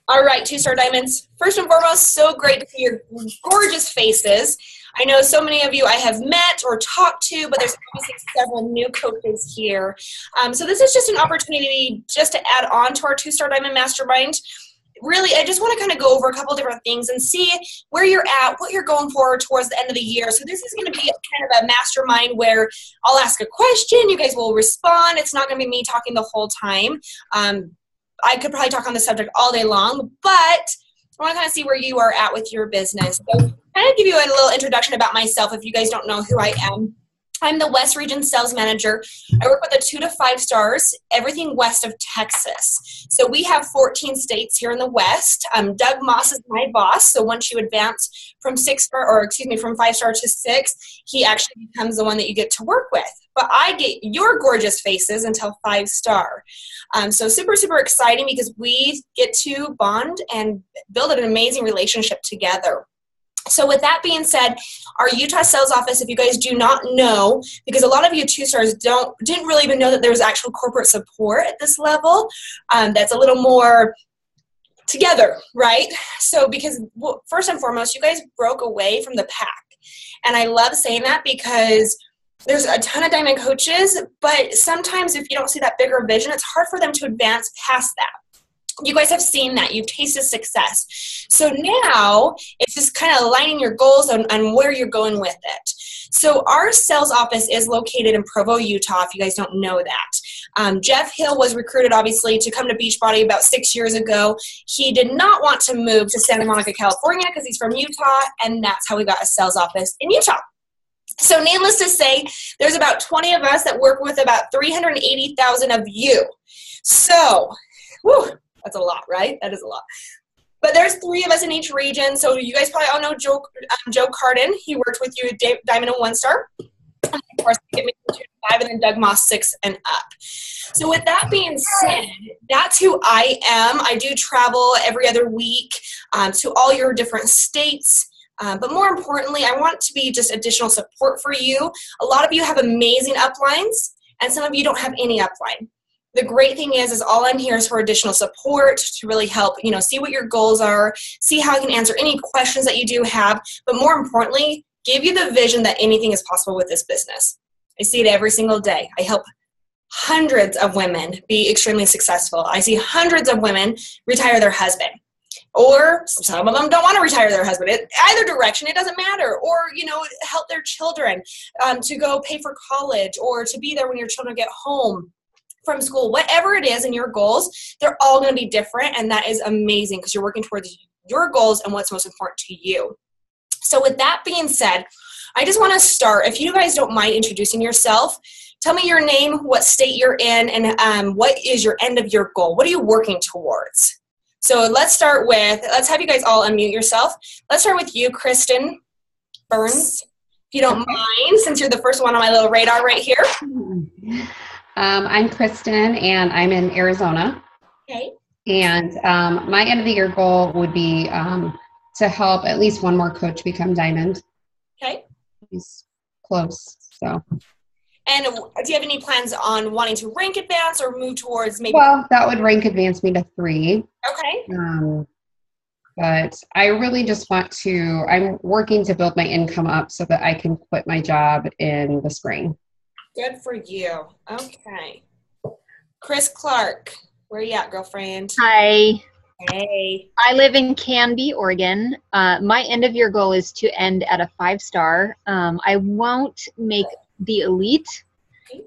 All right, two-star diamonds. First and foremost, so great to see your gorgeous faces. I know so many of you I have met or talked to, but there's obviously several new coaches here. So this is just an opportunity just to add on to our two-star diamond mastermind. Really, I just want to kind of go over a couple different things and see where you're at, what you're going for towards the end of the year. So this is going to be kind of a mastermind where I'll ask a question, you guys will respond. It's not going to be me talking the whole time. I could probably talk on the subject all day long, but I want to kind of see where you are at with your business. So kind of give you a little introduction about myself if you guys don't know who I am. I'm the West Region Sales Manager. I work with the 2 to 5 stars, everything west of Texas. So we have 14 states here in the West. Doug Moss is my boss. So once you advance from from 5 star to 6, he actually becomes the one that you get to work with. But I get your gorgeous faces until 5 star. So super, super exciting because we get to bond and build an amazing relationship together. So with that being said, our Utah sales office, if you guys do not know, because a lot of you two-stars didn't really even know that there was actual corporate support at this level, that's a little more together, right? So because first and foremost, you guys broke away from the pack. And I love saying that because there's a ton of diamond coaches, but sometimes if you don't see that bigger vision, it's hard for them to advance past that. You guys have seen that. You've tasted success. So now it's just kind of aligning your goals on where you're going with it. So our sales office is located in Provo, Utah, if you guys don't know that. Jeff Hill was recruited, obviously, to come to Beachbody about 6 years ago. He did not want to move to Santa Monica, California, because he's from Utah, and that's how we got a sales office in Utah. So needless to say, there's about 20 of us that work with about 380,000 of you. So, whew. That's a lot, right? That is a lot. But there's 3 of us in each region. So you guys probably all know Joe Carden. He worked with you at Diamond and 1 star. And of course, get me 2 to 5, and then Doug Moss 6 and up. So with that being said, that's who I am. I do travel every other week to all your different states. But more importantly, I want to be just additional support for you. A lot of you have amazing uplines, and some of you don't have any upline. The great thing is all I'm here is for additional support to really help, see what your goals are, see how I can answer any questions that you do have, but more importantly, give you the vision that anything is possible with this business. I see it every single day. I help hundreds of women be extremely successful. I see hundreds of women retire their husband. Or some of them don't want to retire their husband. Either direction, it doesn't matter. Or, help their children to go pay for college or to be there when your children get home from school. Whatever it is in your goals, they're all going to be different, and that is amazing because you're working towards your goals and what's most important to you. So with that being said, I just want to start. If you guys don't mind introducing yourself, tell me your name, what state you're in, and what is your end of your goal? What are you working towards? So let's have you guys all unmute yourself. Let's start with you, Kristen Burns, if you don't mind, since you're the first one on my little radar right here. I'm Kristen, and I'm in Arizona. Okay. And my end of the year goal would be to help at least one more coach become diamond. Okay. He's close, so. And do you have any plans on wanting to rank advance or move towards maybe? Well, that would rank advance me to 3. Okay. But I really just I'm working to build my income up so that I can quit my job in the spring. Good for you. Okay. Chris Clark, where you at, girlfriend? Hi. Hey. I live in Canby, Oregon. My end of year goal is to end at a 5 star. I won't make the elite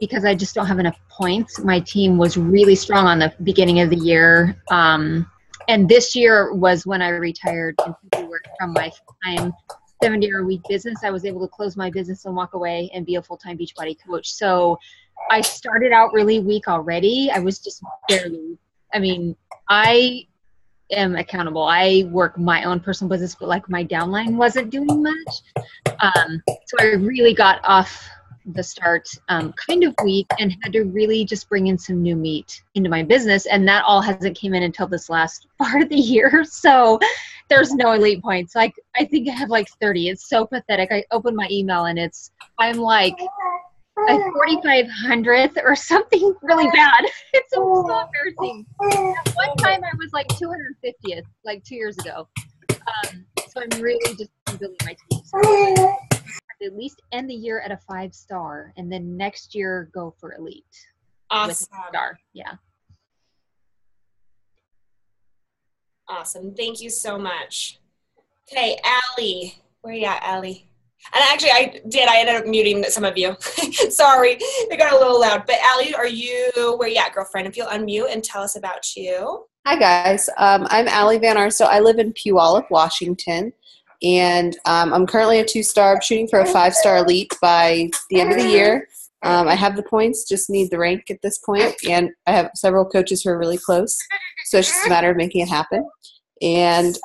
because I just don't have enough points. My team was really strong on the beginning of the year. And this year was when I retired and worked from my full-time 70-hour-a-week business. I was able to close my business and walk away and be a full-time Beachbody coach. So I started out really weak already. I was just barely, I am accountable. I work my own personal business, but my downline wasn't doing much. So I really got off the start kind of weak and had to really just bring in some new meat into my business. And that all hasn't came in until this last part of the year. So there's no elite points. I think I have 30. It's so pathetic. I open my email and I'm a 4,500th or something really bad. It's so embarrassing. At one time I was like 250th, like 2 years ago. So I'm really just building my team. So at least end the year at a 5-star, and then next year go for elite. Awesome. With a star. Yeah. Awesome. Thank you so much. Okay, Allie. Where are you at, Allie? And actually, I ended up muting some of you. Sorry, it got a little loud. But Allie, where you at, girlfriend? If you'll unmute and tell us about you. Hi, guys. I'm Allie Van Arso. I live in Puyallup, Washington. And I'm currently a 2-star. I'm shooting for a 5-star elite by the end of the year. I have the points, just need the rank at this point. And I have several coaches who are really close. So it's just a matter of making it happen. And,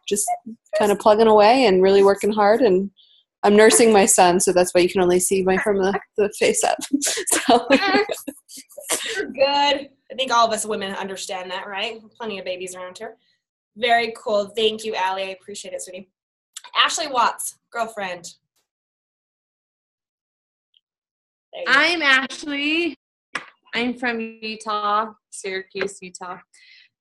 just kind of plugging away and really working hard. And I'm nursing my son, so that's why you can only see from the face up. So. You're good. I think all of us women understand that, right? Plenty of babies around here. Very cool. Thank you, Allie. I appreciate it, sweetie. Ashley Watts, girlfriend. I'm Ashley. I'm from Utah, Syracuse, Utah.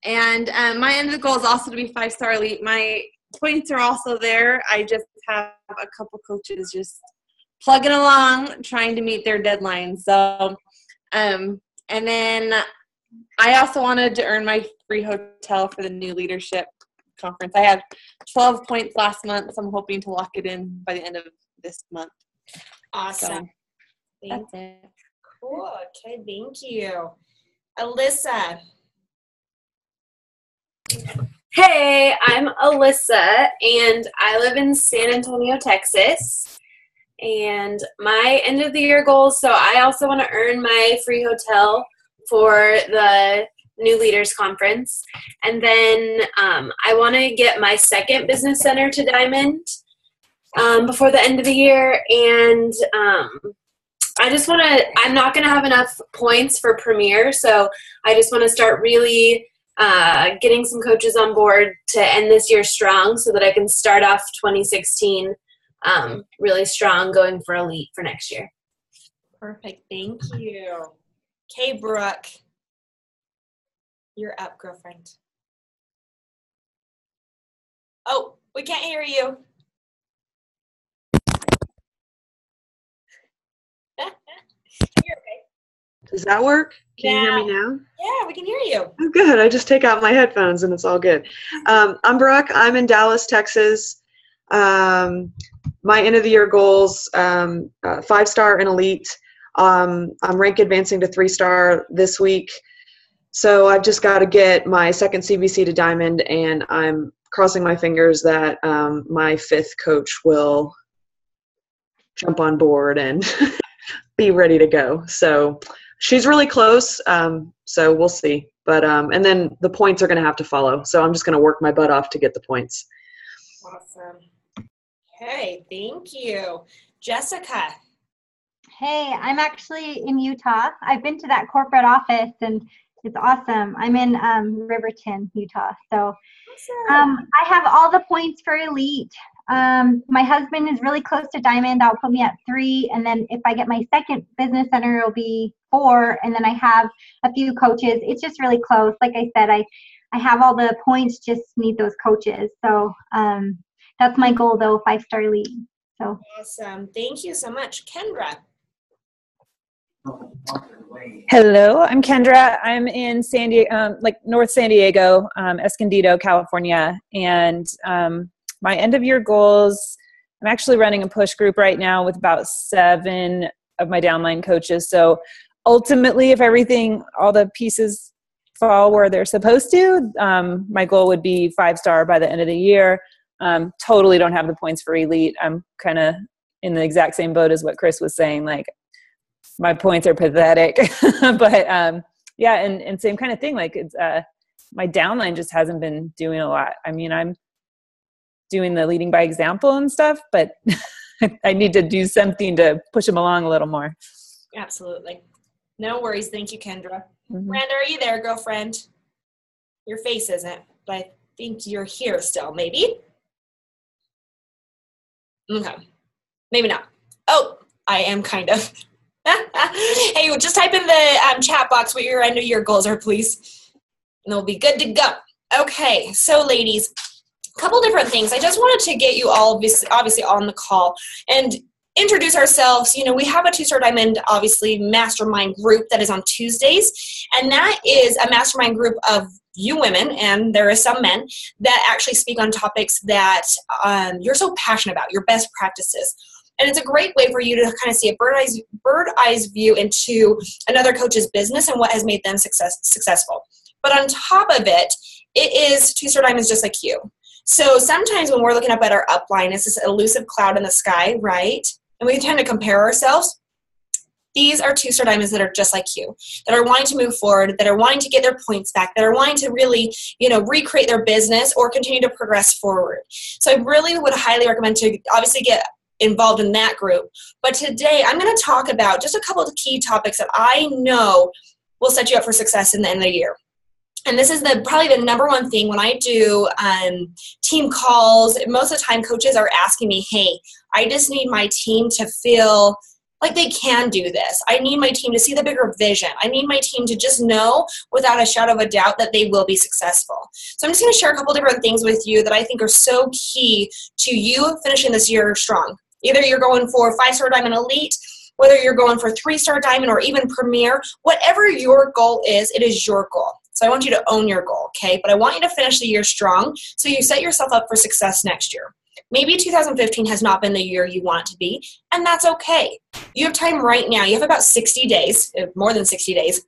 And my end of the goal is also to be 5-star elite. My points are also there. I just have a couple coaches just plugging along, trying to meet their deadlines. So, and then I also wanted to earn my free hotel for the new leadership conference. I had 12 points last month, so I'm hoping to lock it in by the end of this month. Awesome. So, that's it. Cool. Okay, thank you. Alyssa. Hey, I'm Alyssa, and I live in San Antonio, Texas. And my end of the year goals, so I also want to earn my free hotel for the New Leaders Conference. And then I want to get my second business center to Diamond before the end of the year. And I just want to, I'm not going to have enough points for Premier, so I just want to start really getting some coaches on board to end this year strong so that I can start off 2016 really strong, going for elite for next year. Perfect. Thank you. Okay, Brooke. You're up, girlfriend. Oh, we can't hear you. You're okay. Does that work? Can you hear me now? Yeah, we can hear you. Oh, good. I just take out my headphones and it's all good. I'm Brooke. I'm in Dallas, Texas. My end of the year goals, 5-star and elite. I'm rank advancing to 3-star this week. So I've just got to get my second CBC to Diamond, and I'm crossing my fingers that my 5th coach will jump on board and be ready to go. So she's really close. So we'll see. But and then the points are going to have to follow. So I'm just going to work my butt off to get the points. Awesome. Okay, thank you. Jessica. Hey, I'm actually in Utah. I've been to that corporate office and it's awesome. I'm in Riverton, Utah. So I have all the points for elite. My husband is really close to Diamond. That'll put me at 3. And then if I get my second business center, it'll be 4. And then I have a few coaches. It's just really close. Like I said, I have all the points, just need those coaches. So that's my goal, though, 5-star elite. So Awesome. Thank you so much. Kendra. Hello, I'm Kendra. I'm in San Diego, North San Diego, Escondido, California. And my end of year goals, I'm actually running a push group right now with about 7 of my downline coaches. So ultimately, if all the pieces fall where they're supposed to, my goal would be 5-star by the end of the year. Totally don't have the points for elite. I'm kind of in the exact same boat as what Chris was saying. Like, my points are pathetic, but yeah, and same kind of thing. Like, it's my downline just hasn't been doing a lot. I mean, I'm doing the leading by example and stuff, but I need to do something to push them along a little more. Absolutely. No worries. Thank you, Kendra. Mm-hmm. Miranda, are you there, girlfriend? Your face isn't, but I think you're here still, maybe? Okay. Maybe not. Oh, I am kind of. Hey, just type in the chat box what your end of year goals are, please. And we'll be good to go. Okay, so ladies, a couple different things. I just wanted to get you all obviously on the call and introduce ourselves. You know, we have a 2-Star Diamond, obviously, mastermind group that is on Tuesdays. And that is a mastermind group of you women, and there are some men, that actually speak on topics that you're so passionate about, your best practices. And it's a great way for you to kind of see a bird-eyes view into another coach's business and what has made them successful. But on top of it, it is 2-Star Diamonds just like you. So sometimes when we're looking up at our upline, it's this elusive cloud in the sky, right? And we tend to compare ourselves. These are 2-Star Diamonds that are just like you, that are wanting to move forward, that are wanting to get their points back, that are wanting to really, recreate their business or continue to progress forward. So I really would highly recommend to obviously get involved in that group. But today I'm going to talk about just a couple of key topics that I know will set you up for success in the end of the year. And this is probably the number one thing when I do team calls. Most of the time coaches are asking me, hey, I just need my team to feel like they can do this. I need my team to see the bigger vision. I need my team to just know without a shadow of a doubt that they will be successful. So I'm just going to share a couple different things with you that I think are so key to you finishing this year strong. Either you're going for 5-Star Diamond Elite, whether you're going for 3-Star Diamond or even Premier, whatever your goal is, it is your goal. So I want you to own your goal, okay? But I want you to finish the year strong so you set yourself up for success next year. Maybe 2015 has not been the year you want it to be, and that's okay. You have time right now. You have about 60 days, more than 60 days,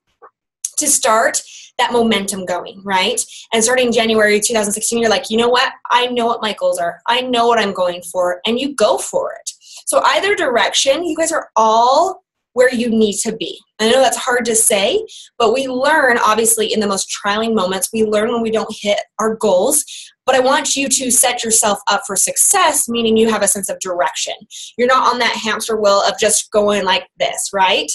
to start that momentum going, right? And starting January 2016, you're like, you know what? I know what my goals are. I know what I'm going for, and you go for it. So either direction, you guys are all where you need to be. I know that's hard to say, but we learn, obviously, in the most trying moments. We learn when we don't hit our goals. But I want you to set yourself up for success, meaning you have a sense of direction. You're not on that hamster wheel of just going like this, right?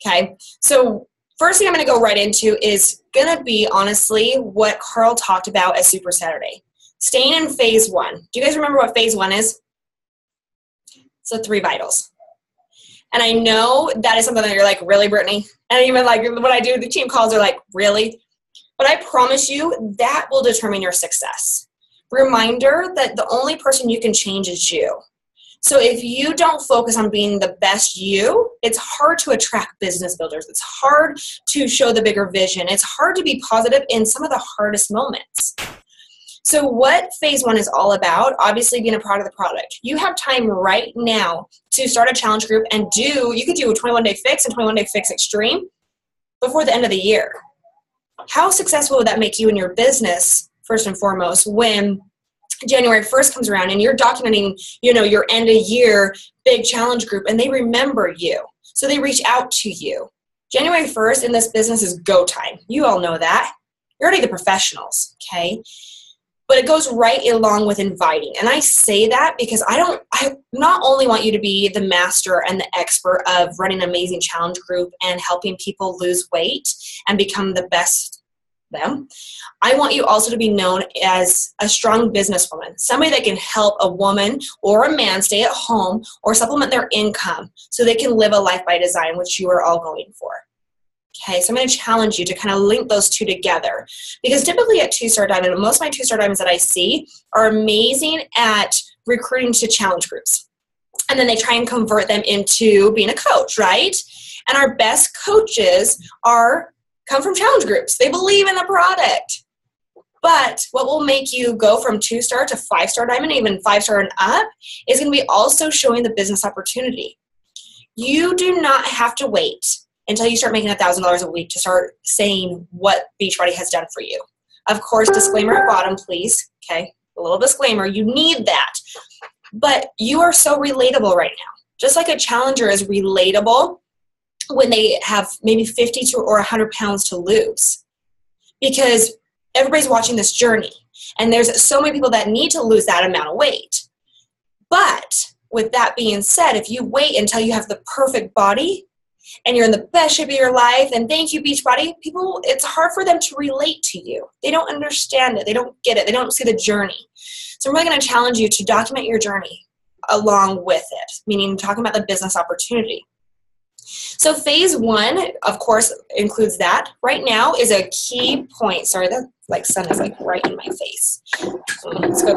Okay, so first thing I'm going to go right into is going to be, honestly, what Carl talked about as Super Saturday. Staying in phase 1. Do you guys remember what phase 1 is? It's the 3 vitals. And I know that is something that you're like, really, Brittany? And even like when I do the team calls, are like, really? But I promise you that will determine your success. Reminder that the only person you can change is you. So if you don't focus on being the best you, it's hard to attract business builders. It's hard to show the bigger vision. It's hard to be positive in some of the hardest moments. So what phase 1 is all about, obviously being a part of the product. You have time right now to start a challenge group and you could do a 21-day fix and 21-day fix extreme before the end of the year. How successful would that make you in your business, first and foremost, when January 1st comes around and you're documenting, your end of year big challenge group and they remember you. So they reach out to you. January 1st in this business is go time. You all know that. You're already the professionals, okay? But it goes right along with inviting. And I say that because I not only want you to be the master and the expert of running an amazing challenge group and helping people lose weight and become the best them. I want you also to be known as a strong businesswoman, somebody that can help a woman or a man stay at home or supplement their income so they can live a life by design, which you are all going for. Okay, so I'm going to challenge you to kind of link those two together because typically at 2-Star Diamond, most of my 2-Star Diamonds that I see are amazing at recruiting to challenge groups. And then they try and convert them into being a coach, right? And our best coaches come from challenge groups. They believe in the product. But what will make you go from 2-Star to 5-Star Diamond, even 5-Star and up, is going to be also showing the business opportunity. You do not have to wait until you start making $1,000 a week to start saying what Beachbody has done for you. Of course, disclaimer at bottom, please. Okay, a little disclaimer. You need that. But you are so relatable right now. Just like a challenger is relatable when they have maybe 50 or 100 pounds to lose. Because everybody's watching this journey. And there's so many people that need to lose that amount of weight. But with that being said, if you wait until you have the perfect body, and you're in the best shape of your life, and thank you, Beachbody, people, it's hard for them to relate to you. They don't understand it. They don't get it. They don't see the journey. So I'm really going to challenge you to document your journey along with it, meaning talking about the business opportunity. So phase 1, of course, includes that. Right now is a key point. Sorry, that sun is right in my face. So let's go.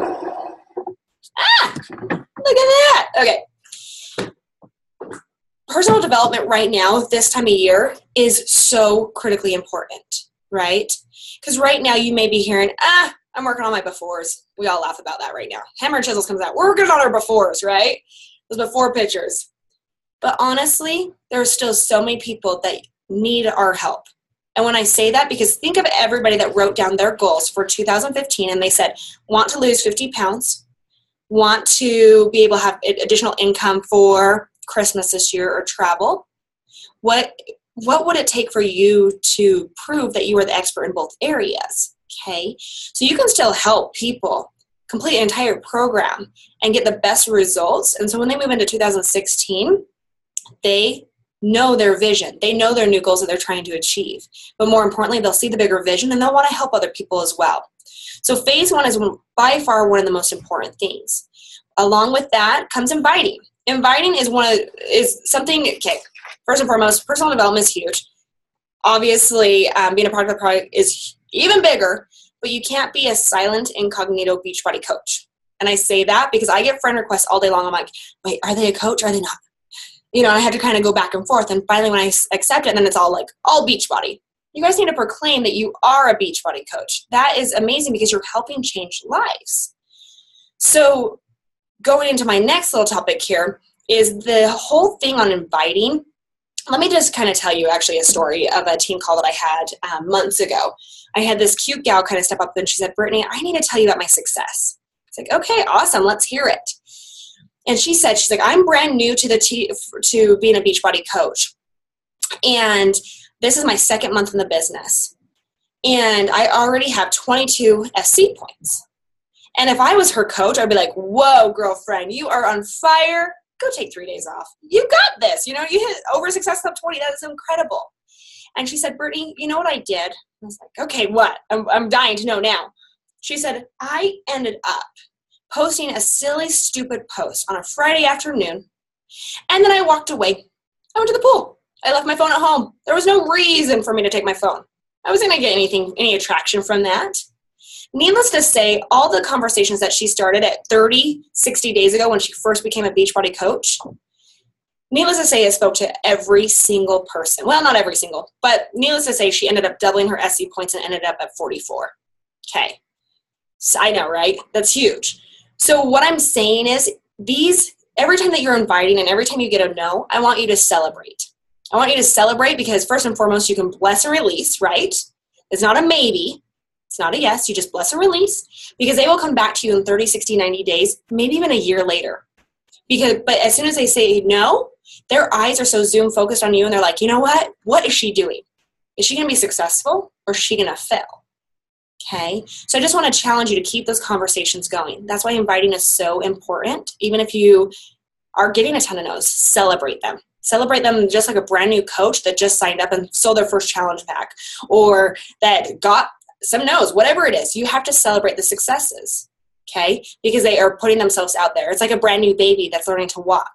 Look at that. Okay. Personal development right now, this time of year, is so critically important, right? Because right now you may be hearing, I'm working on my befores. We all laugh about that right now. Hammer and Chisels comes out. We're working on our befores, right? Those before pictures. But honestly, there are still so many people that need our help. And when I say that, because think of everybody that wrote down their goals for 2015 and they said, want to lose 50 pounds, want to be able to have additional income for Christmas this year or travel. What would it take for you to prove that you are the expert in both areas? Okay, so you can still help people complete an entire program and get the best results. And so when they move into 2016, they know their vision. They know their new goals that they're trying to achieve. But more importantly, they'll see the bigger vision and they'll want to help other people as well. So phase 1 is by far one of the most important things. Along with that comes inviting. Inviting is something, okay, first and foremost, personal development is huge. Obviously, being a part of the project is even bigger, but you can't be a silent, incognito Beachbody coach. And I say that because I get friend requests all day long. I'm like, wait, are they a coach or are they not? I had to kind of go back and forth. And finally, when I accept it, then it's all Beachbody. You guys need to proclaim that you are a Beachbody coach. That is amazing because you're helping change lives. So going into my next little topic here is the whole thing on inviting. Let me just kind of tell you actually a story of a team call that I had months ago. I had this cute gal kind of step up and she said, Brittany, I need to tell you about my success. It's like, okay, awesome. Let's hear it. And she's like, I'm brand new to being a Beachbody coach. And this is my second month in the business. And I already have 22 SC points. And if I was her coach, I'd be like, whoa, girlfriend, you are on fire. Go take 3 days off. You got this. You hit over Success Club 20. That is incredible. And she said, Brittany, you know what I did? I was like, okay, what? I'm dying to know now. She said, I ended up posting a silly, stupid post on a Friday afternoon, and then I walked away. I went to the pool. I left my phone at home. There was no reason for me to take my phone. I wasn't going to get any attraction from that. Needless to say, all the conversations that she started at 60 days ago when she first became a Beachbody coach, needless to say, it spoke to every single person. Well, not every single, but needless to say, she ended up doubling her SC points and ended up at 44. Okay. So I know, right? That's huge. So what I'm saying is every time that you're inviting and every time you get a no, I want you to celebrate. I want you to celebrate because first and foremost, you can bless and release, right? It's not a maybe. It's not a yes. You just bless and release because they will come back to you in 30, 60, 90 days, maybe even a year later. But as soon as they say no, their eyes are so zoom focused on you and they're like, you know what? What is she doing? Is she going to be successful or is she going to fail? Okay, so I just want to challenge you to keep those conversations going. That's why inviting is so important. Even if you are getting a ton of no's, celebrate them. Celebrate them just like a brand new coach that just signed up and sold their first challenge pack or that got some no's, whatever it is. You have to celebrate the successes, okay, because they are putting themselves out there. It's like a brand new baby that's learning to walk.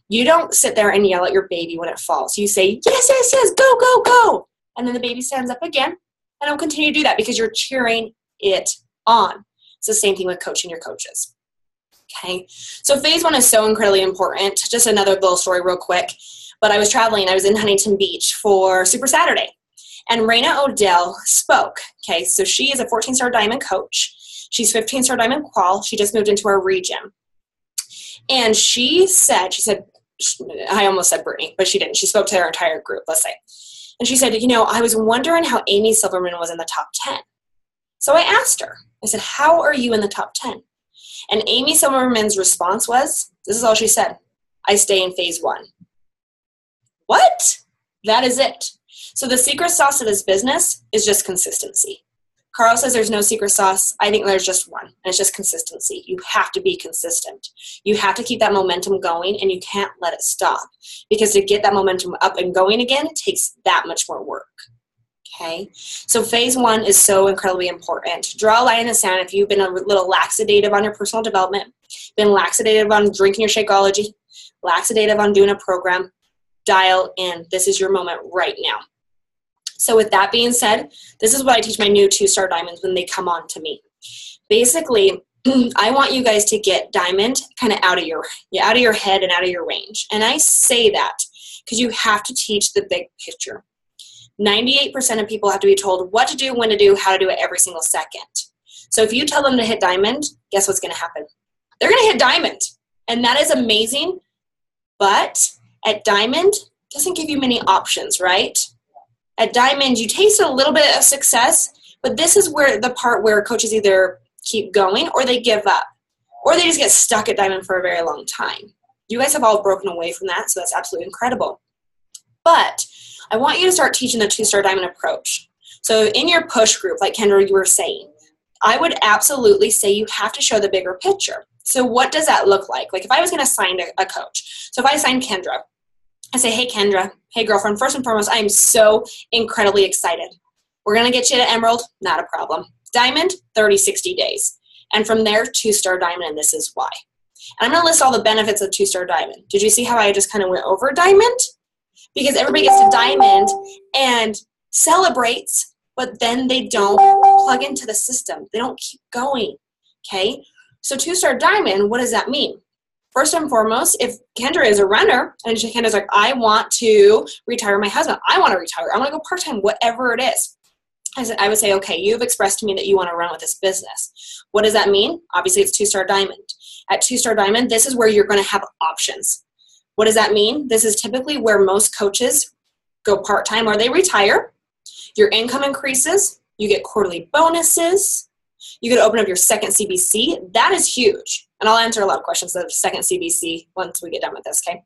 You don't sit there and yell at your baby when it falls. You say, yes, yes, yes, go, go, go. And then the baby stands up again. And I'll continue to do that because you're cheering it on. It's the same thing with coaching your coaches. Okay, so phase 1 is so incredibly important. Just another little story real quick. But I was traveling. I was in Huntington Beach for Super Saturday. And Raina Odell spoke. Okay, so she is a 14-star diamond coach. She's 15-star diamond qual. She just moved into our region. And she said, I almost said Brittany, but she didn't. She spoke to her entire group, let's say. And she said, I was wondering how Amy Silverman was in the top 10. So I asked her, I said, how are you in the top 10? And Amy Silverman's response was, this is all she said, I stay in phase 1. What? That is it. So the secret sauce of this business is just consistency. Carl says there's no secret sauce. I think there's just one, and it's just consistency. You have to be consistent. You have to keep that momentum going, and you can't let it stop because to get that momentum up and going again, it takes that much more work. Okay, so phase 1 is so incredibly important. Draw a line in the sand if you've been a little laxadative on your personal development, been laxadative on drinking your Shakeology, laxadative on doing a program. dial in. This is your moment right now. So with that being said, this is what I teach my new 2-star diamonds when they come on to me. Basically, I want you guys to get diamond kind of out of your head and out of your range. And I say that because you have to teach the big picture. 98% of people have to be told what to do, when to do, how to do it every single second. So if you tell them to hit diamond, guess what's going to happen? They're going to hit diamond. And that is amazing. But at diamond, it doesn't give you many options, right? At diamond, you taste a little bit of success, but this is where the part where coaches either keep going or they give up, or they just get stuck at diamond for a very long time. You guys have all broken away from that, so that's absolutely incredible. But I want you to start teaching the 2-star diamond approach. So in your push group, like Kendra, you were saying, I would absolutely say you have to show the bigger picture. So what does that look like? Like if I was going to sign a coach, so if I signed Kendra, I say, hey, Kendra, hey, girlfriend, first and foremost, I am so incredibly excited. We're going to get you to Emerald, not a problem. Diamond, 30, 60 days. And from there, 2-star diamond, and this is why. And I'm going to list all the benefits of 2-star diamond. Did you see how I just kind of went over diamond? Because everybody gets to diamond and celebrates, but then they don't plug into the system. They don't keep going, okay? So 2-star diamond, what does that mean? First and foremost, if Kendra is a runner and Kendra's like, I want to retire my husband. I want to retire. I want to go part-time, whatever it is. I would say, okay, you've expressed to me that you want to run with this business. What does that mean? Obviously, it's 2-star diamond. At 2-star diamond, this is where you're going to have options. What does that mean? This is typically where most coaches go part-time or they retire. Your income increases. You get quarterly bonuses. You get to open up your second CBC. That is huge. And I'll answer a lot of questions of second CBC once we get done with this, okay?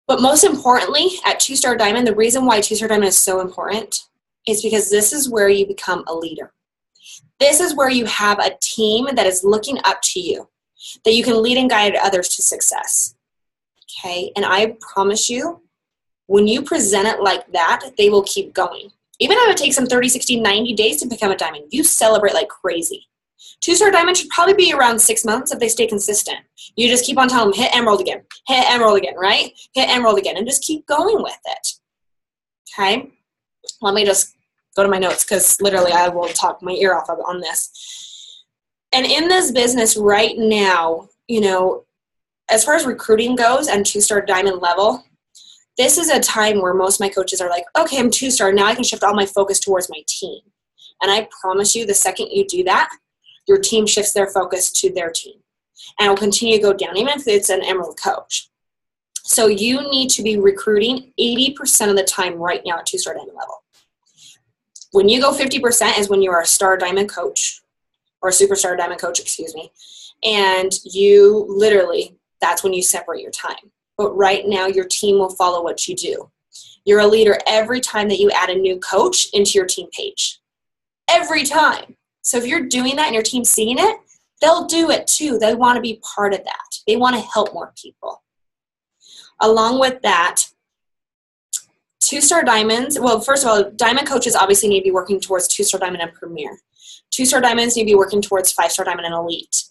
But most importantly, at 2-star diamond, the reason why 2-star diamond is so important is because this is where you become a leader. This is where you have a team that is looking up to you, that you can lead and guide others to success, okay? And I promise you, when you present it like that, they will keep going. Even if it takes them 30, 60, 90 days to become a diamond, you celebrate like crazy. 2-star diamond should probably be around 6 months if they stay consistent. You just keep on telling them, hit Emerald again, right? Hit Emerald again, and just keep going with it, okay? Let me just go to my notes because literally I will talk my ear off on this. And in this business right now, you know, as far as recruiting goes and 2-star diamond level, this is a time where most of my coaches are like, okay, I'm 2-star. Now I can shift all my focus towards my team. And I promise you, the second you do that, your team shifts their focus to their team. And it will continue to go down, even if it's an Emerald coach. So you need to be recruiting 80% of the time right now at 2-star diamond level. When you go 50% is when you are a star diamond coach, or a superstar diamond coach, excuse me. And you literally, that's when you separate your time. But right now, your team will follow what you do. You're a leader every time that you add a new coach into your team page. Every time. So if you're doing that and your team's seeing it, they'll do it too. They want to be part of that. They want to help more people. Along with that, 2-star diamonds, well, first of all, diamond coaches obviously need to be working towards 2-star diamond and premier. 2-star diamonds need to be working towards 5-star diamond and elite.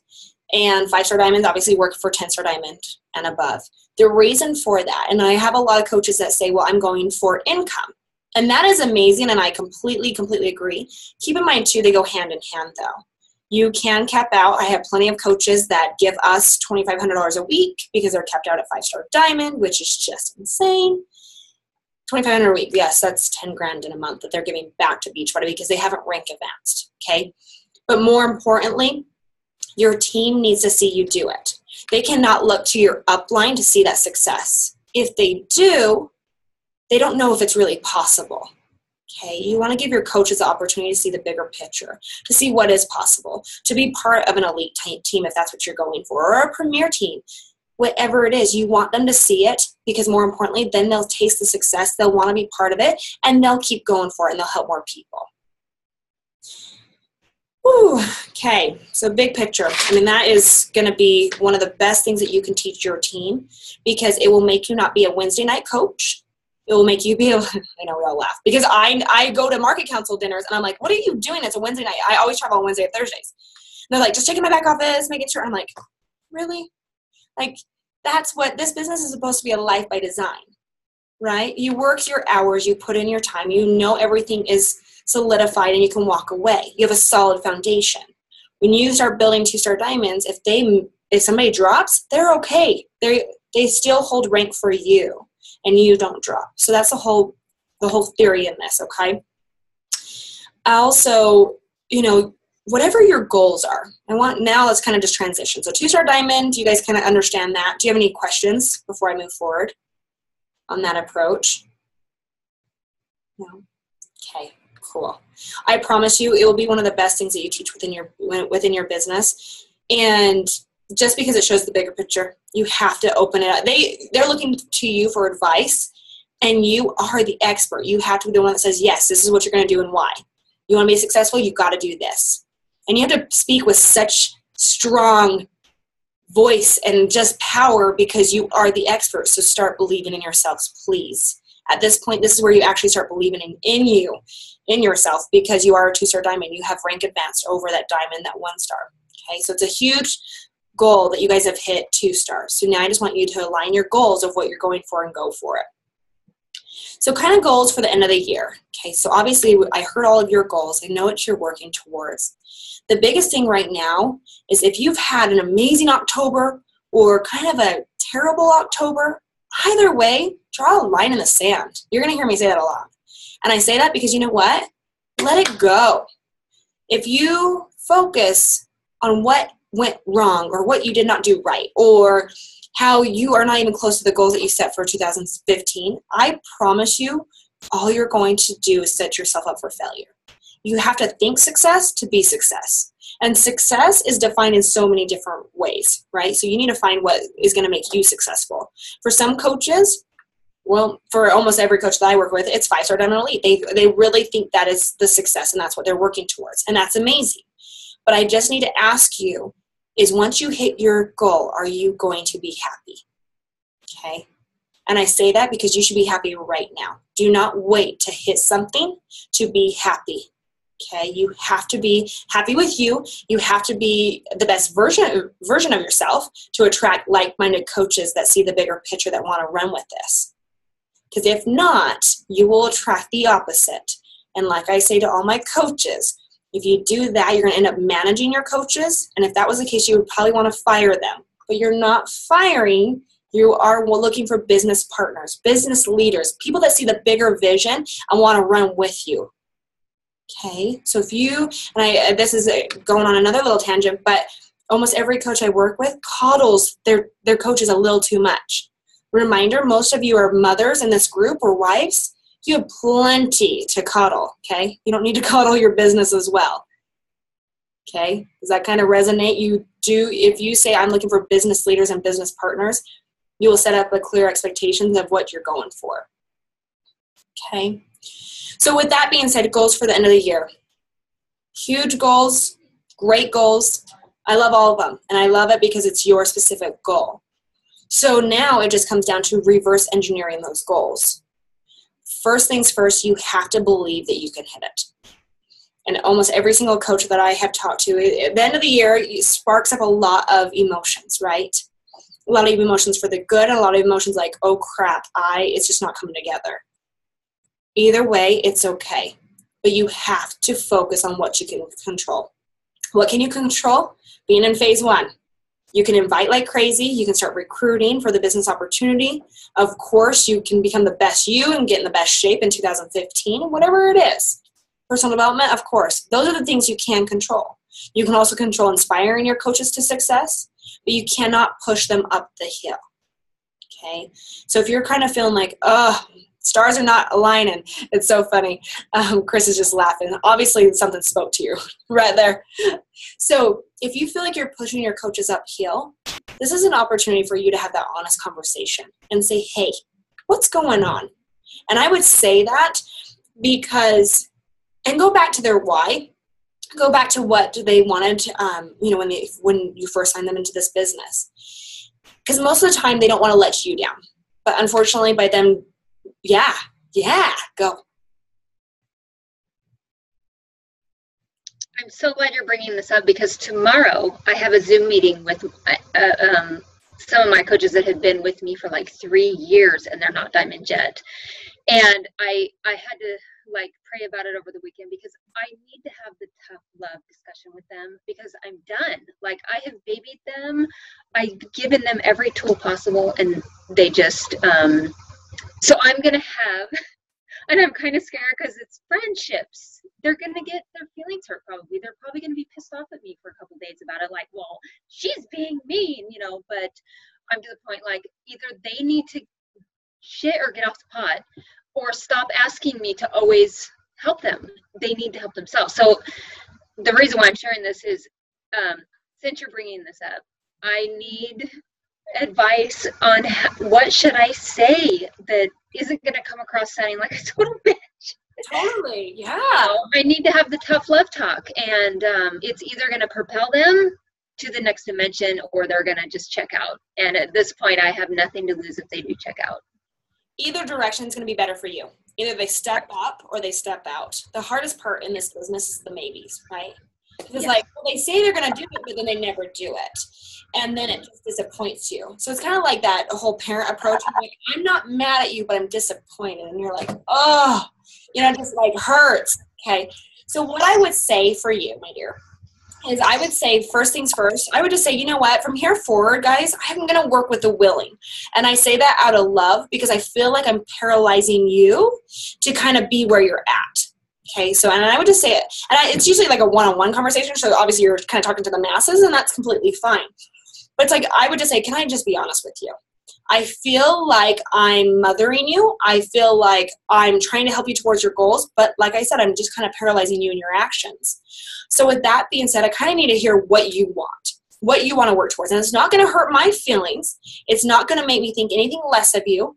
And 5-star diamonds obviously work for 10-star diamond and above. The reason for that, and I have a lot of coaches that say, well, I'm going for income. And that is amazing, and I completely agree. Keep in mind, too, they go hand in hand, though. You can cap out. I have plenty of coaches that give us $2,500 a week because they're capped out at 5-star diamond, which is just insane. $2,500 a week, yes, that's $10,000 in a month that they're giving back to Beachbody because they haven't rank advanced, okay? But more importantly, your team needs to see you do it. They cannot look to your upline to see that success. If they do, they don't know if it's really possible. Okay, you want to give your coaches the opportunity to see the bigger picture, to see what is possible, to be part of an elite team if that's what you're going for, or a premier team, whatever it is. You want them to see it because more importantly, then they'll taste the success, they'll want to be part of it, and they'll keep going for it, and they'll help more people. Whew. Okay, so big picture. I mean, that is going to be one of the best things that you can teach your team because it will make you not be a Wednesday night coach. It will make you be able, I know we all laugh, because I go to market council dinners and I'm like, what are you doing? It's a Wednesday night. I always travel on Wednesday and Thursdays. And they're like, just checking my back office, making sure. I'm like, really? Like, that's what this business is supposed to be, a life by design. right? You work your hours, you put in your time, you know everything is solidified and you can walk away. You have a solid foundation. When you start building 2-star diamonds, if somebody drops, they're okay. They still hold rank for you and you don't drop. So that's the whole theory in this, okay? Also, whatever your goals are, now let's kind of just transition. So 2-star diamond, you guys kind of understand that. Do you have any questions before I move forward on that approach? No? Okay, cool. I promise you it will be one of the best things that you teach within your business. And just because it shows the bigger picture, you have to open it up. They're looking to you for advice, and you are the expert. You have to be the one that says, yes, this is what you're going to do and why. You want to be successful, you've got to do this. And you have to speak with such strong voice and just power because you are the expert. So start believing in yourselves, please. At this point, this is where you actually start believing in yourself, because you are a 2-star diamond. You have rank advanced over that diamond, that 1-star. Okay, so it's a huge goal that you guys have hit 2 stars. So now I just want you to align your goals of what you're going for and go for it. So kind of goals for the end of the year. Okay, so obviously I heard all of your goals. I know what you're working towards. The biggest thing right now is if you've had an amazing October or kind of a terrible October, either way, draw a line in the sand. You're going to hear me say that a lot. And I say that because you know what? Let it go. If you focus on what went wrong or what you did not do right or how you are not even close to the goals that you set for 2015, I promise you all you're going to do is set yourself up for failure. You have to think success to be success. And success is defined in so many different ways, right? So you need to find what is going to make you successful. For some coaches, well, for almost every coach that I work with, it's 5-star diamond elite. They really think that is the success and that's what they're working towards. And that's amazing. But I just need to ask you is once you hit your goal, are you going to be happy? Okay. And I say that because you should be happy right now. Do not wait to hit something to be happy. Okay, you have to be happy with you. You have to be the best version of yourself to attract like-minded coaches that see the bigger picture that want to run with this. Because if not, you will attract the opposite. And like I say to all my coaches, if you do that, you're going to end up managing your coaches. And if that was the case, you would probably want to fire them. But you're not firing. You are looking for business partners, business leaders, people that see the bigger vision and want to run with you. Okay, so if you, and this is going on another little tangent, but almost every coach I work with coddles their coaches a little too much. Reminder, most of you are mothers in this group or wives. You have plenty to coddle, okay? You don't need to coddle your business as well. Okay, does that kind of resonate? You do, if you say I'm looking for business leaders and business partners, you will set up a clear expectations of what you're going for. Okay. So with that being said, goals for the end of the year. Huge goals, great goals. I love all of them, and I love it because it's your specific goal. So now it just comes down to reverse engineering those goals. First things first, you have to believe that you can hit it. And almost every single coach that I have talked to, at the end of the year, it sparks up a lot of emotions, right? A lot of emotions for the good and a lot of emotions like, oh crap, it's just not coming together. Either way, it's okay. But you have to focus on what you can control. What can you control? Being in phase 1. You can invite like crazy. You can start recruiting for the business opportunity. Of course, you can become the best you and get in the best shape in 2015, whatever it is. Personal development, of course. Those are the things you can control. You can also control inspiring your coaches to success, but you cannot push them up the hill. Okay? So if you're kind of feeling like, stars are not aligning. It's so funny. Chris is just laughing. Obviously, something spoke to you right there. So if you feel like you're pushing your coaches uphill, this is an opportunity for you to have that honest conversation and say, hey, what's going on? And I would say that because, and go back to their why. Go back to what they wanted, when you first signed them into this business. Because most of the time, they don't want to let you down. But unfortunately, by them, go. I'm so glad you're bringing this up because tomorrow I have a Zoom meeting with some of my coaches that have been with me for like 3 years and they're not Diamond Jet. And I had to like pray about it over the weekend because I need to have the tough love discussion with them because I'm done. Like I have babied them. I've given them every tool possible and they just, so I'm going to have, and I'm kind of scared because it's friendships. They're going to get their feelings hurt probably. They're probably going to be pissed off at me for a couple of days about it. Like, well, she's being mean, you know, but I'm to the point like either they need to shit or get off the pot or stop asking me to always help them. They need to help themselves. So the reason why I'm sharing this is since you're bringing this up, I need advice on what should I say that isn't going to come across sounding like a total bitch. Totally, yeah. I need to have the tough love talk, and it's either going to propel them to the next dimension or they're going to just check out. And at this point, I have nothing to lose if they do check out. Either direction is going to be better for you. Either they step up or they step out. The hardest part in this business is the maybes, right? Because like well, they say they're going to do it, but then they never do it. And then it just disappoints you. So it's kind of like that whole parent approach. Like, I'm not mad at you, but I'm disappointed. And you're like, oh, you know, just like hurts. Okay. So what I would say for you, my dear, is I would say first things first, I would just say, you know what, from here forward, guys, I'm going to work with the willing. And I say that out of love because I feel like I'm paralyzing you to kind of be where you're at. Okay, so, and I would just say it, and it's usually like a one-on-one conversation, so obviously you're kind of talking to the masses, and that's completely fine. But it's like, I would just say, can I just be honest with you? I feel like I'm mothering you. I feel like I'm trying to help you towards your goals, but like I said, I'm just kind of paralyzing you in your actions. So with that being said, I kind of need to hear what you want to work towards. And it's not going to hurt my feelings. It's not going to make me think anything less of you,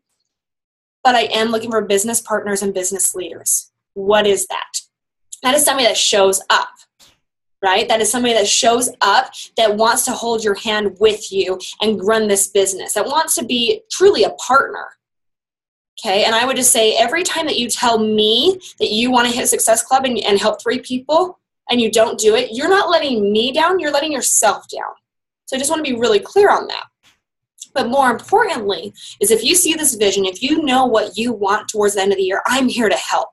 but I am looking for business partners and business leaders. What is that? That is somebody that shows up, right? That is somebody that shows up, that wants to hold your hand with you and run this business, that wants to be truly a partner. Okay, and I would just say every time that you tell me that you want to hit Success Club and help 3 people and you don't do it, you're not letting me down, you're letting yourself down. So I just want to be really clear on that. But more importantly is if you see this vision, if you know what you want towards the end of the year, I'm here to help.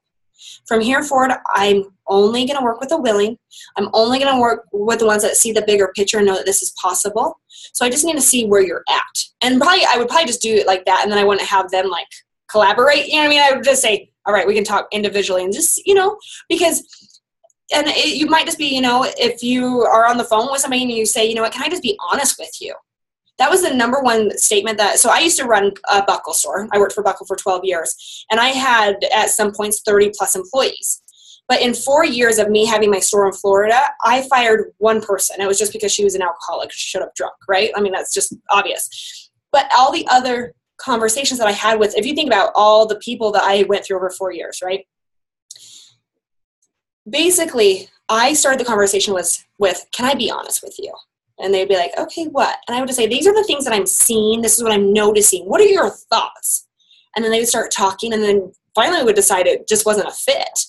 From here forward, I'm only going to work with the willing. I'm only going to work with the ones that see the bigger picture and know that this is possible. So I just need to see where you're at. And I would probably just do it like that, and then I wouldn't have them like collaborate. You know what I mean? I would just say, all right, we can talk individually and just, you know, because, and you might just be, you know, if you are on the phone with somebody and you say, you know what, can I just be honest with you? That was the number one statement so I used to run a buckle store. I worked for Buckle for 12 years. And I had, at some points, 30 plus employees. But in 4 years of me having my store in Florida, I fired one person. It was just because she was an alcoholic. She showed up drunk, right? I mean, that's just obvious. But all the other conversations that I had with, if you think about all the people that I went through over 4 years, right? Basically, I started the conversation with, can I be honest with you? And they'd be like, okay, what? And I would just say, these are the things that I'm seeing. This is what I'm noticing. What are your thoughts? And then they would start talking, and then finally we would decide it just wasn't a fit.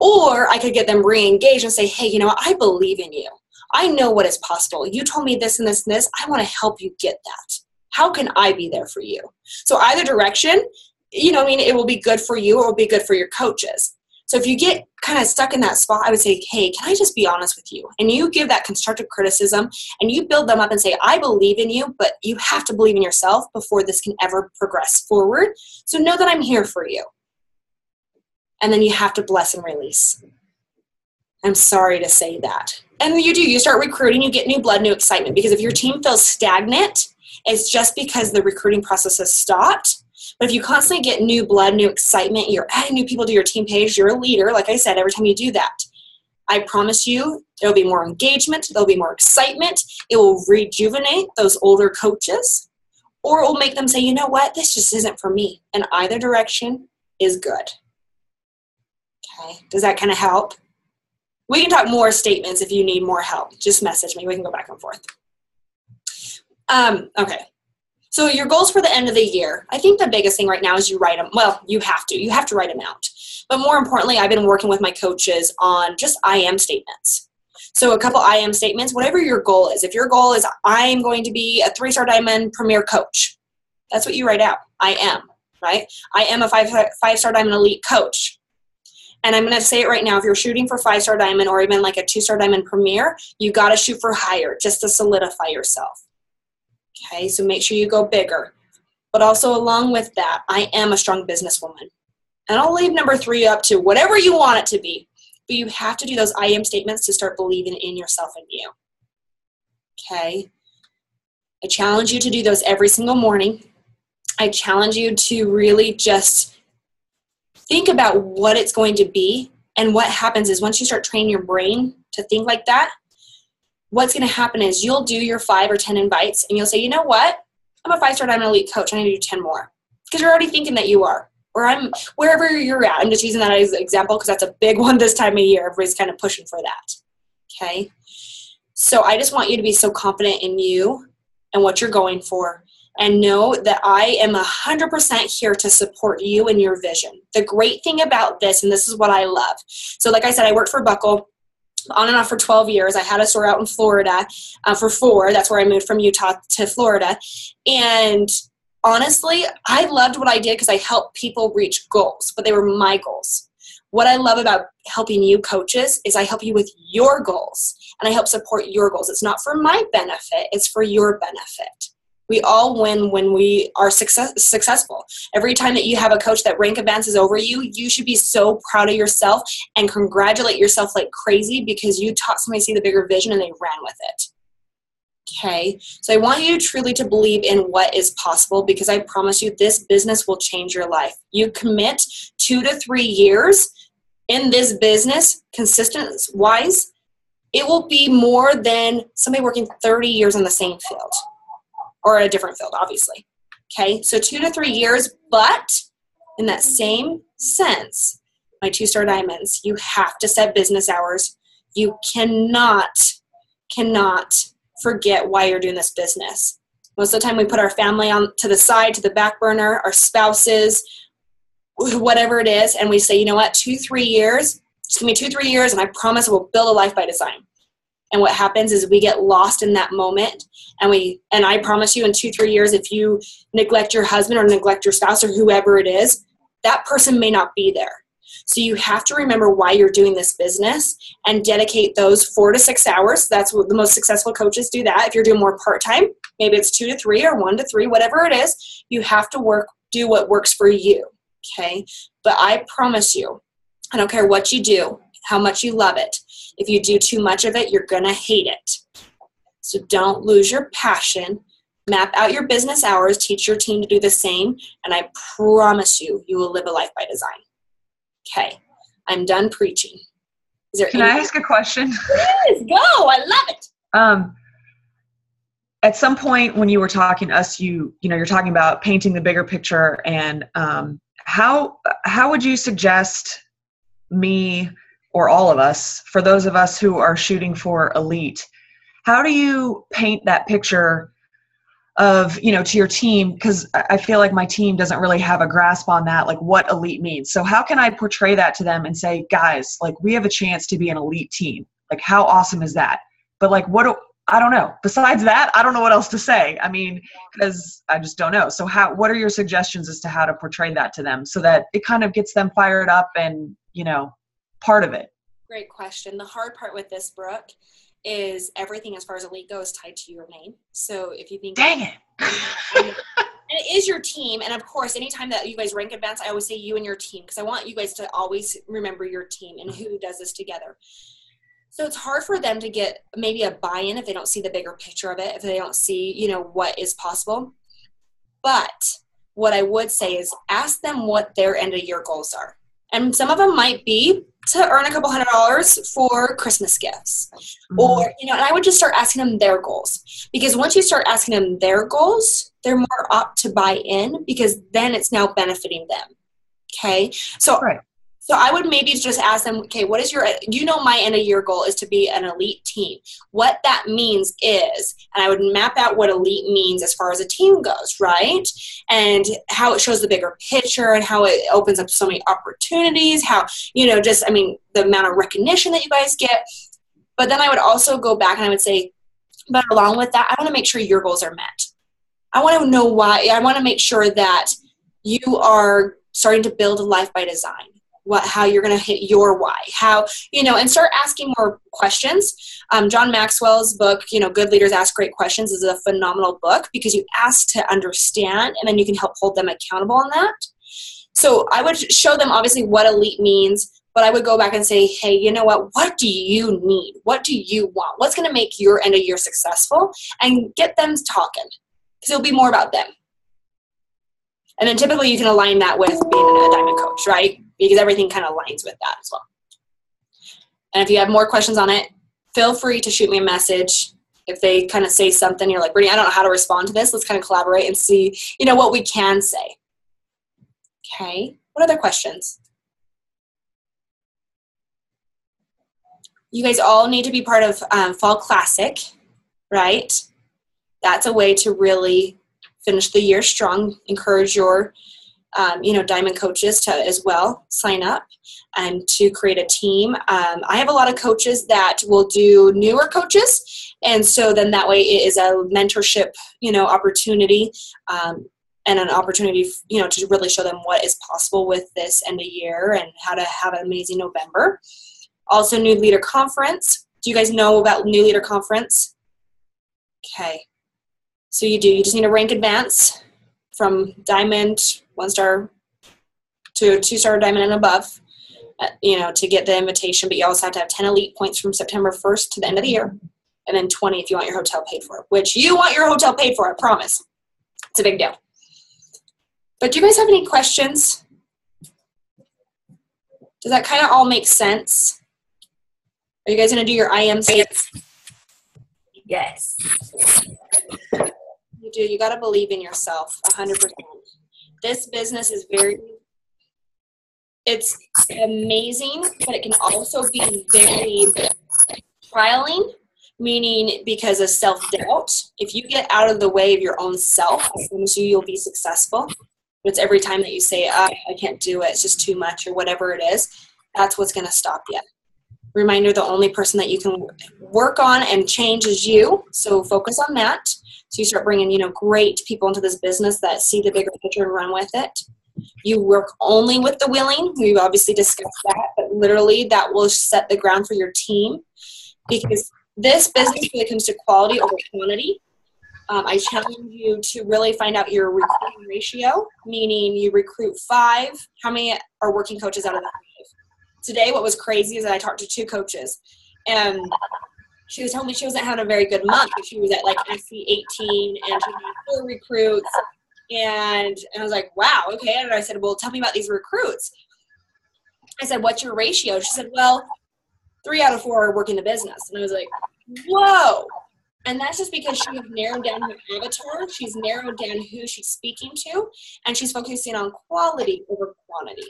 Or I could get them re-engaged and say, hey, you know what? I believe in you. I know what is possible. You told me this and this and this. I want to help you get that. How can I be there for you? So either direction, you know, I mean, it will be good for you or it will be good for your coaches. So if you get kind of stuck in that spot, I would say, hey, can I just be honest with you? And you give that constructive criticism and you build them up and say, I believe in you, but you have to believe in yourself before this can ever progress forward. So know that I'm here for you. And then you have to bless and release. I'm sorry to say that. And you do. You start recruiting, you get new blood, new excitement. Because if your team feels stagnant, it's just because the recruiting process has stopped. But if you constantly get new blood, new excitement, you're adding new people to your team page, you're a leader, like I said, every time you do that, I promise you there will be more engagement, there will be more excitement, it will rejuvenate those older coaches, or it will make them say, you know what, this just isn't for me. And either direction is good. Okay, does that kind of help? We can talk more statements if you need more help. Just message me, we can go back and forth. Okay. So your goals for the end of the year, I think the biggest thing right now is you write them. Well, you have to write them out. But more importantly, I've been working with my coaches on just I am statements. So a couple I am statements, whatever your goal is. If your goal is I'm going to be a 3-star diamond premier coach, that's what you write out. I am, right? I am a 5-star diamond elite coach. And I'm going to say it right now. If you're shooting for 5-star diamond or even like a 2-star diamond premier, you got to shoot for higher just to solidify yourself. Okay, so make sure you go bigger. But also along with that, I am a strong businesswoman. And I'll leave number 3 up to whatever you want it to be. But you have to do those I am statements to start believing in yourself and you. Okay? I challenge you to do those every single morning. I challenge you to really just think about what it's going to be. And what happens is once you start training your brain to think like that, what's going to happen is you'll do your 5 or 10 invites and you'll say, you know what? I'm a 5-star diamond elite coach. I need to do 10 more. Because you're already thinking that you are. Or I'm wherever you're at. I'm just using that as an example because that's a big one this time of year. Everybody's kind of pushing for that. Okay? So I just want you to be so confident in you and what you're going for. And know that I am 100% here to support you and your vision. The great thing about this, and this is what I love. So like I said, I worked for Buckle on and off for 12 years. I had a store out in Florida for 4. That's where I moved from Utah to Florida. And honestly, I loved what I did because I helped people reach goals, but they were my goals. What I love about helping you coaches is I help you with your goals and I help support your goals. It's not for my benefit, it's for your benefit. We all win when we are successful. Every time that you have a coach that rank advances over you, you should be so proud of yourself and congratulate yourself like crazy because you taught somebody to see the bigger vision and they ran with it. Okay, so I want you truly to believe in what is possible because I promise you this business will change your life. You commit 2 to 3 years in this business, consistent-wise, it will be more than somebody working 30 years in the same field. Or a different field, obviously. Okay, so 2 to 3 years, but in that same sense, my 2-star diamonds, you have to set business hours. You cannot forget why you're doing this business. Most of the time we put our family on to the side, to the back burner, our spouses, whatever it is, and we say, you know what, 2-3 years, just give me 2-3 years, and I promise we'll build a life by design. And what happens is we get lost in that moment, and I promise you in 2-3 years, if you neglect your husband or neglect your spouse or whoever it is, that person may not be there. So you have to remember why you're doing this business and dedicate those 4 to 6 hours. That's what the most successful coaches do that. If you're doing more part-time, maybe it's 2 to 3 or 1 to 3, whatever it is, you have to do what works for you, okay? But I promise you, I don't care what you do, how much you love it. If you do too much of it, you're going to hate it. So don't lose your passion. Map out your business hours. Teach your team to do the same. And I promise you, you will live a life by design. Okay. I'm done preaching. Can I ask a question? Please, go. I love it. At some point when you were talking to us, you're talking about painting the bigger picture. And how would you suggest me or all of us, for those of us who are shooting for elite, how do you paint that picture of, to your team? Because I feel like my team doesn't really have a grasp on that, like what elite means. So how can I portray that to them and say, guys, like we have a chance to be an elite team. Like how awesome is that? But like, I don't know. Besides that, I don't know what else to say. I mean, because I just don't know. So what are your suggestions as to how to portray that to them so that it kind of gets them fired up and, part of it? Great question. The hard part with this, Brooke, is everything as far as elite goes tied to your name. So if you think, dang it, and it is your team. And of course, anytime that you guys rank advance, I always say you and your team, because I want you guys to always remember your team and who does this together. So it's hard for them to get maybe a buy-in if they don't see the bigger picture of it, if they don't see, what is possible. But what I would say is ask them what their end of year goals are. And some of them might be to earn a couple $100 for Christmas gifts. Mm-hmm. Or, and I would just start asking them their goals. Because once you start asking them their goals, they're more apt to buy in because then it's now benefiting them. Okay? So, right. So I would maybe just ask them, okay, what is my end of year goal is to be an elite team. What that means is, and I would map out what elite means as far as a team goes, right? And how it shows the bigger picture and how it opens up so many opportunities, how, the amount of recognition that you guys get. But then I would also go back and I would say, but along with that, I want to make sure your goals are met. I want to know why. I want to make sure that you are starting to build a life by design. How you're going to hit your why, how, and start asking more questions. John Maxwell's book, Good Leaders Ask Great Questions, is a phenomenal book because you ask to understand and then you can help hold them accountable on that. So I would show them obviously what elite means, but I would go back and say, hey, you know what do you need? What do you want? What's going to make your end of year successful? And get them talking because it'll be more about them. And then typically you can align that with being a diamond coach, right? Because everything kind of aligns with that as well. And if you have more questions on it, feel free to shoot me a message. If they kind of say something, you're like, Brittany, I don't know how to respond to this. Let's kind of collaborate and see, what we can say. Okay. What other questions? You guys all need to be part of Fall Classic, right? That's a way to really finish the year strong. Encourage your diamond coaches to as well sign up and to create a team. I have a lot of coaches that will do newer coaches, and so then that way it is a mentorship opportunity and an opportunity to really show them what is possible with this end of year and how to have an amazing November. Also, New Leader Conference. Do you guys know about New Leader Conference? Okay, so you just need to rank advance from diamond 1-star to 2-star diamond and above, to get the invitation. But you also have to have 10 elite points from September 1st to the end of the year, and then 20 if you want your hotel paid for, which you want your hotel paid for, I promise. It's a big deal. But do you guys have any questions? Does that kind of all make sense? Are you guys going to do your IMC? Yes. You do. You got to believe in yourself 100%. This business is it's amazing, but it can also be very trialing, meaning because of self-doubt. If you get out of the way of your own self, I promise you'll be successful. But it's every time that you say, I can't do it, it's just too much, or whatever it is, that's what's going to stop you. Reminder, the only person that you can work on and change is you, so focus on that. So you start bringing, great people into this business that see the bigger picture and run with it. You work only with the willing. We've obviously discussed that, but literally that will set the ground for your team, because this business really comes to quality over quantity. I challenge you to really find out your recruiting ratio, meaning you recruit 5. How many are working coaches out of the 5? Today, what was crazy is that I talked to 2 coaches, and she was telling me she wasn't having a very good month. She was at like SC 18, and she had 4 recruits, and I was like, wow, okay. And I said, well, tell me about these recruits. I said, what's your ratio? She said, well, 3 out of 4 are working the business. And I was like, whoa. And that's just because she has narrowed down her avatar. She's narrowed down who she's speaking to, and she's focusing on quality over quantity.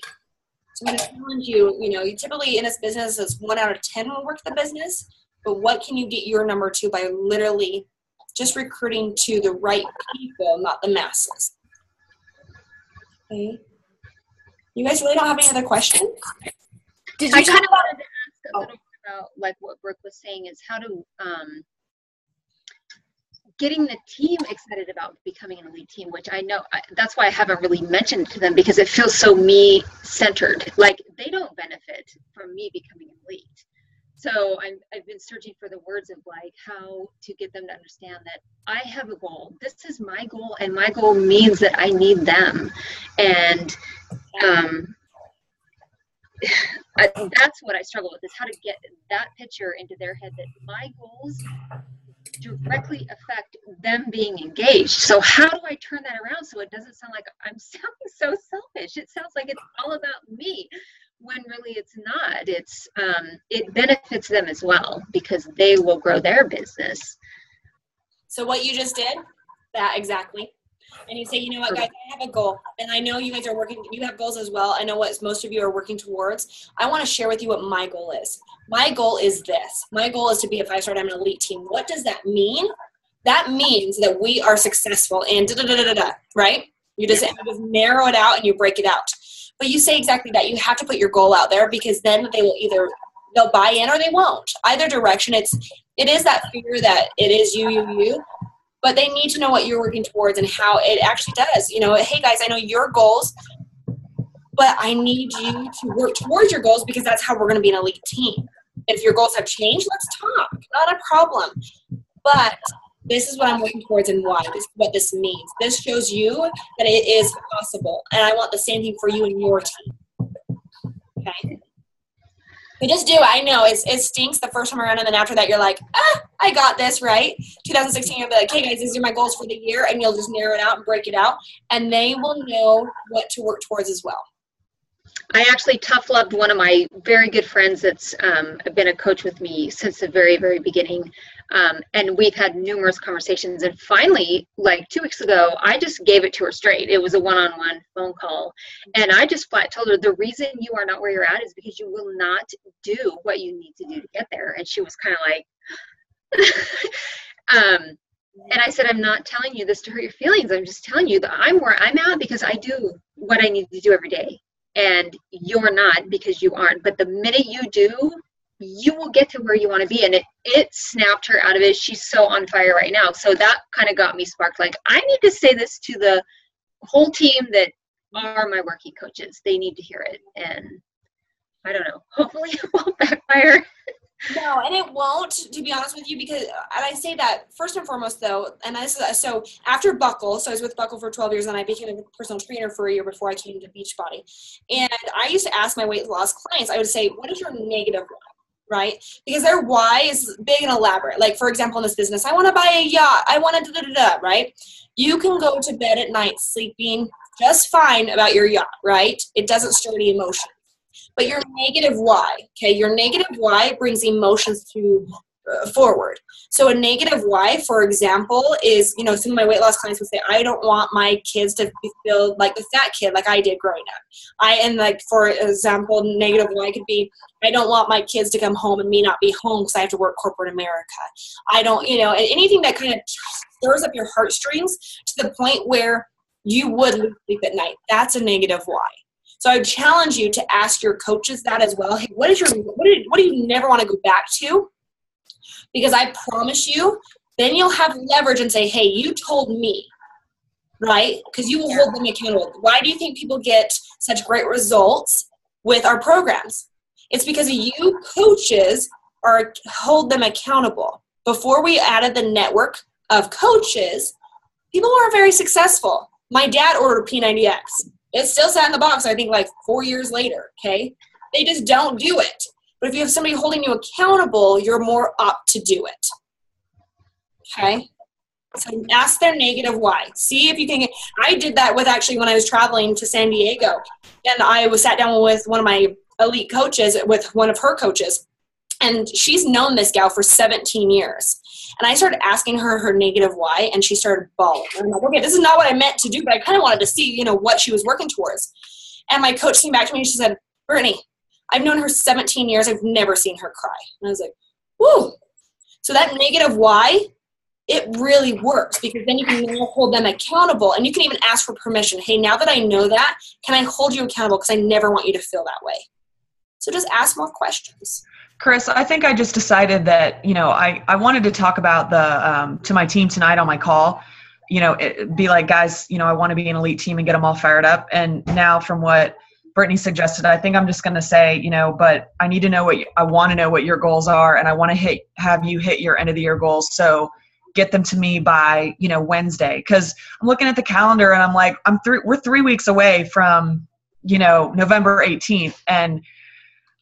So I'm going to challenge you, you typically in this business is 1 out of 10 will work the business, but what can you get your number to by literally just recruiting to the right people, not the masses? Okay. You guys really don't have any other questions? I kind of wanted to ask a little bit about like what Brooke was saying is how to getting the team excited about becoming an elite team, which I know that's why I haven't really mentioned to them, because it feels so me-centered. Like they don't benefit from me becoming elite. So I've been searching for the words of like how to get them to understand that I have a goal. This is my goal, and my goal means that I need them. And that's what I struggle with, is how to get that picture into their head that my goals directly affect them being engaged. So how do I turn that around so it doesn't sound like I'm sounding so selfish? It sounds like it's all about me, when really it's not. It's it benefits them as well, because they will grow their business. So what you just did, that exactly. And you say, you know what, guys, I have a goal. And I know you guys are working, you have goals as well. I know what most of you are working towards. I want to share with you what my goal is. My goal is this. My goal is to be a 5-star diamond elite team. What does that mean? That means that we are successful in da-da-da-da-da, right? You just narrow it out and you break it out. But you say exactly that. You have to put your goal out there, because then they will either they'll buy in or they won't. Either direction, it is that fear that it is you, but they need to know what you're working towards and how it actually does. You know, hey guys, I know your goals, but I need you to work towards your goals because that's how we're going to be an elite team. If your goals have changed, let's talk. Not a problem. But this is what I'm working towards and why. This is what this means. This shows you that it is possible. And I want the same thing for you and your team. Okay? But just do it. I know it stinks the first time around, and then after that you're like, I got this, right? 2016, you'll be like, hey guys, these are my goals for the year, and you'll just narrow it out and break it out, and they will know what to work towards as well. I actually tough loved one of my very good friends that's been a coach with me since the very, very beginning. And we've had numerous conversations. And finally, like 2 weeks ago, I just gave it to her straight. It was a one-on-one phone call. And I just flat told her the reason you are not where you're at is because you will not do what you need to do to get there. And she was kind of like, and I said, I'm not telling you this to hurt your feelings. I'm just telling you that I'm where I'm at because I do what I need to do every day. And you're not because you aren't. But the minute you do, you will get to where you want to be. And it snapped her out of it. She's so on fire right now. So that kind of got me sparked. Like, I need to say this to the whole team that are my working coaches. They need to hear it. And I don't know. Hopefully it won't backfire. No, and it won't, to be honest with you, because, and I say that first and foremost, though, and this is, so after Buckle, so I was with Buckle for 12 years, and I became a personal trainer for a year before I came to Beachbody. And I used to ask my weight loss clients, I would say, what is your negative why, right? Because their why is big and elaborate. Like, for example, in this business, I want to buy a yacht, I want to da-da-da-da, right? You can go to bed at night sleeping just fine about your yacht, right? It doesn't stir the emotion. But your negative why, okay, your negative why brings emotions to forward. So a negative why, for example, is, you know, some of my weight loss clients would say, I don't want my kids to feel like the fat kid like I did growing up. And like, for example, negative why could be, I don't want my kids to come home and me not be home because I have to work corporate America. I don't, you know, anything that kind of stirs up your heartstrings to the point where you would lose sleep at night. That's a negative why. So I would challenge you to ask your coaches that as well. Hey, what do you never want to go back to? Because I promise you, then you'll have leverage and say, hey, you told me, right? Because you will hold them accountable. Why do you think people get such great results with our programs? It's because you coaches hold them accountable. Before we added the network of coaches, people weren't very successful. My dad ordered P90X. It still sat in the box, I think, like 4 years later, okay? They just don't do it. But if you have somebody holding you accountable, you're more apt to do it, okay? So ask their negative why. See if you can – I did that with actually when I was traveling to San Diego. And I sat down with one of my elite coaches, with one of her coaches. And she's known this gal for 17 years. And I started asking her her negative why, and she started bawling. And I'm like, okay, this is not what I meant to do, but I kind of wanted to see, you know, what she was working towards. And my coach came back to me and she said, Brittany, I've known her 17 years. I've never seen her cry. And I was like, whoo. So that negative why, it really works, because then you can now hold them accountable, and you can even ask for permission. Hey, now that I know that, can I hold you accountable? Because I never want you to feel that way. So just ask more questions. Chris, I think I just decided that, you know, I wanted to talk about to my team tonight on my call, you know, be like, guys, you know, I want to be an elite team and get them all fired up. And now from what Brittany suggested, I think I'm just going to say, you know, but I need to know I want to know what your goals are, and I want to have you hit your end of the year goals. So get them to me by, you know, Wednesday. Cause I'm looking at the calendar and I'm like, we're 3 weeks away from, you know, November 18th. And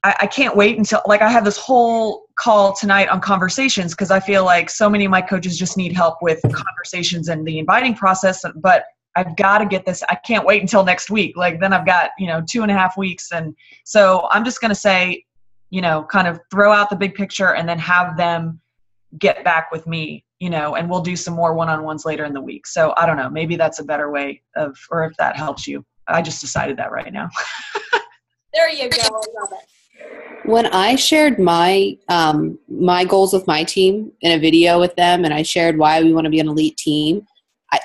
I can't wait until, like, I have this whole call tonight on conversations, because I feel like so many of my coaches just need help with conversations and the inviting process, but I've got to get this. I can't wait until next week. Like, then I've got, you know, 2.5 weeks. And so I'm just going to say, you know, kind of throw out the big picture and then have them get back with me, you know, and we'll do some more one-on-ones later in the week. So I don't know, maybe that's a better way or if that helps you. I just decided that right now. There you go. I love it. When I shared my my goals with my team in a video with them, and I shared why we want to be an elite team,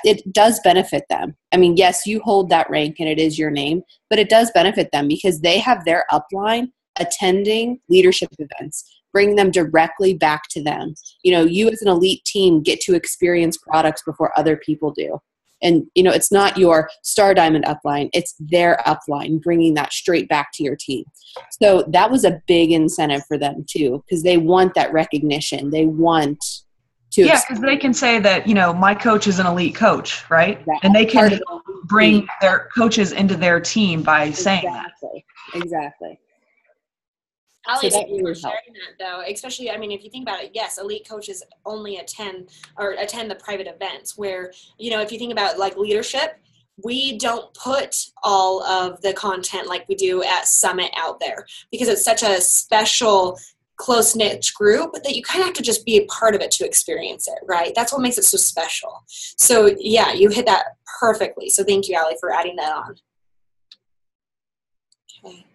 it does benefit them. I mean, yes, you hold that rank and it is your name, but it does benefit them because they have their upline attending leadership events. Bring them directly back to them. You know, you as an elite team get to experience products before other people do. And, you know, it's not your Star Diamond upline, it's their upline, bringing that straight back to your team. So that was a big incentive for them too, because they want that recognition. They want to. Yeah, because they can say that, you know, my coach is an elite coach, right? Right. And they can bring their coaches into their team by saying that. Exactly. Allie, So that thank you for really helped. sharing that, though. Especially, I mean, if you think about it, yes, elite coaches only attend the private events. Where, you know, if you think about like leadership, we don't put all of the content like we do at Summit out there because it's such a special, close-knit group that you kind of have to just be a part of it to experience it, right? That's what makes it so special. So, yeah, you hit that perfectly. So thank you, Allie, for adding that on. Okay.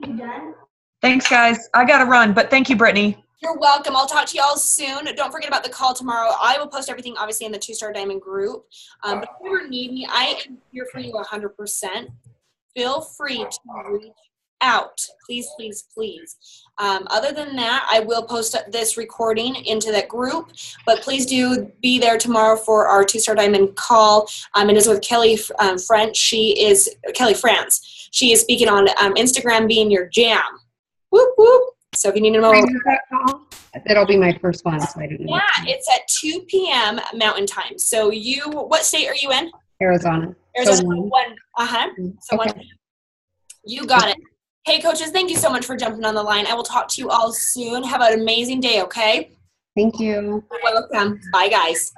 You done? Thanks, guys. I got to run, but thank you, Brittany. You're welcome. I'll talk to you all soon. Don't forget about the call tomorrow. I will post everything, obviously, in the 2-Star Diamond group. But if you ever need me, I am here for you 100%. Feel free to reach out. Please, please, please. Other than that, I will post this recording into that group. But please do be there tomorrow for our 2-Star Diamond call. It is with Kelly French. Kelly France. She is speaking on Instagram being your jam. Whoop, whoop. So if you need to know. That'll be my first one. So I don't know. Yeah, it's at 2 p.m. Mountain Time. So what state are you in? Arizona. Arizona. So one. So okay. 1. You got it. Hey, coaches, thank you so much for jumping on the line. I will talk to you all soon. Have an amazing day, okay? Thank you. You're welcome. Bye, guys.